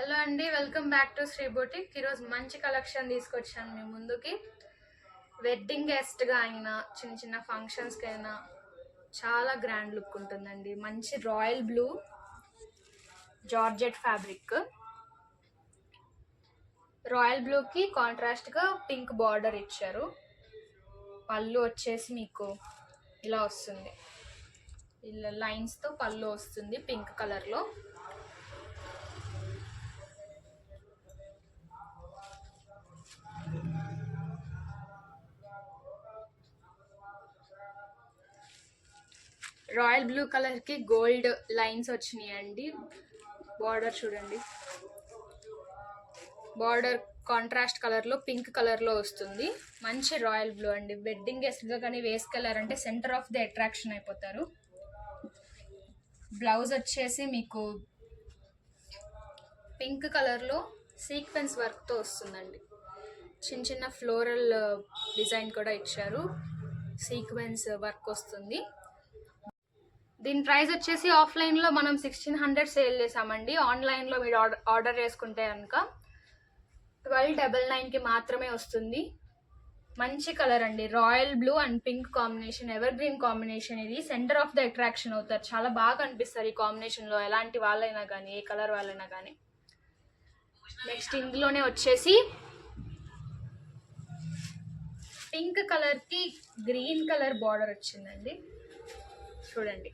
Hello అండి, welcome back to Shri boutique. ఈరోజు మంచి కలెక్షన్ తీసుకొచ్చాను మీ ముందుకి. వెడ్డింగ్ గెస్ట్గా అయినా చిన్న చిన్న ఫంక్షన్స్కి అయినా చాలా గ్రాండ్ లుక్ ఉంటుందండి. మంచి royal blue georgette fabric, royal బ్లూకి కాంట్రాస్ట్గా పింక్ బార్డర్ ఇచ్చారు. పళ్ళు వచ్చేసి మీకు ఇలా వస్తుంది, ఇలా లైన్స్తో పళ్ళు వస్తుంది పింక్ కలర్లో. రాయల్ బ్లూ కలర్కి గోల్డ్ లైన్స్ వచ్చినాయండి. బార్డర్ చూడండి, బార్డర్ కాంట్రాస్ట్ కలర్లో పింక్ కలర్లో వస్తుంది. మంచి రాయల్ బ్లూ అండి. వెడ్డింగ్ గెస్ట్గా కానీ వేసుకెళ్ళారంటే సెంటర్ ఆఫ్ ది అట్రాక్షన్ అయిపోతారు. బ్లౌజ్ వచ్చేసి మీకు పింక్ కలర్లో సీక్వెన్స్ వర్క్తో వస్తుందండి. చిన్న చిన్న ఫ్లోరల్ డిజైన్ కూడా ఇచ్చారు, సీక్వెన్స్ వర్క్ వస్తుంది. దీని ప్రైస్ వచ్చేసి ఆఫ్లైన్లో మనం 1600 సేల్ చేసామండి. ఆన్లైన్లో మీరు ఆర్డర్ చేసుకుంటే కనుక 1299కి మాత్రమే వస్తుంది. మంచి కలర్ అండి, royal blue and pink combination, ever green combination. ఇది సెంటర్ ఆఫ్ ద అట్రాక్షన్ అవుతారు, చాలా బాగా అనిపిస్తారు ఈ కాంబినేషన్లో. ఎలాంటి వాళ్ళైనా కానీ, ఏ కలర్ వాళ్ళైనా కానీ. నెక్స్ట్ ఇందులోనే వచ్చేసి పింక్ కలర్కి గ్రీన్ కలర్ బార్డర్ వచ్చిందండి. చూడండి,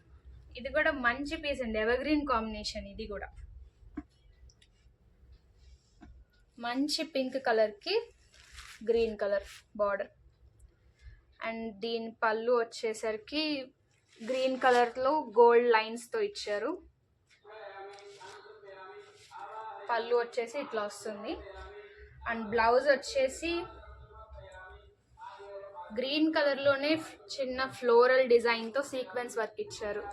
ఇది కూడా మంచి పీస్ అండి, ఎవర్ గ్రీన్ కాంబినేషన్. ఇది కూడా మంచి పింక్ కలర్కి గ్రీన్ కలర్ బార్డర్. అండ్ దీని పళ్ళు వచ్చేసరికి గ్రీన్ కలర్లో గోల్డ్ లైన్స్తో ఇచ్చారు. పళ్ళు వచ్చేసి ఇట్లా వస్తుంది. అండ్ బ్లౌజ్ వచ్చేసి గ్రీన్ కలర్లోనే చిన్న ఫ్లోరల్ డిజైన్తో సీక్వెన్స్ వర్క్ ఇచ్చారు.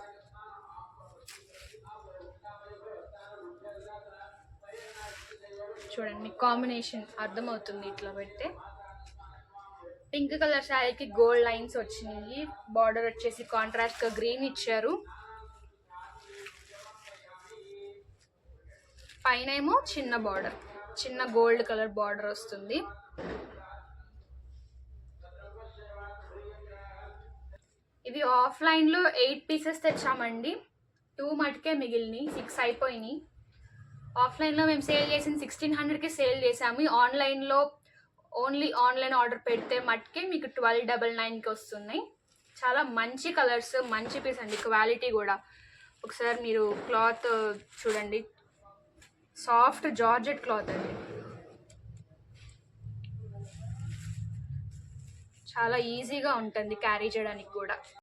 చూడండి, మీకు కాంబినేషన్ అర్థమవుతుంది ఇట్లా పెడితే. పింక్ కలర్ శారీకి గోల్డ్ లైన్స్ వచ్చినాయి. బార్డర్ వచ్చేసి కాంట్రాస్ట్గా గ్రీన్ ఇచ్చారు. పైన ఏమో చిన్న బార్డర్, చిన్న గోల్డ్ కలర్ బార్డర్ వస్తుంది. ఇవి ఆఫ్లైన్లో 8 పీసెస్ తెచ్చామండి, 2 మటుకే మిగిలినాయి, 6 అయిపోయినాయి. ఆఫ్లైన్లో మేము సేల్ చేసిన 1600కి సేల్ చేసాము. ఆన్లైన్లో ఓన్లీ ఆన్లైన్ ఆర్డర్ పెడితే మటుకే మీకు 1299కి వస్తున్నాయి. చాలా మంచి కలర్స్, మంచి పీస్ అండి, క్వాలిటీ కూడా. ఒకసారి మీరు క్లాత్ చూడండి, సాఫ్ట్ జార్జెట్ క్లాత్ అండి, చాలా ఈజీగా ఉంటుంది క్యారీ చేయడానికి కూడా.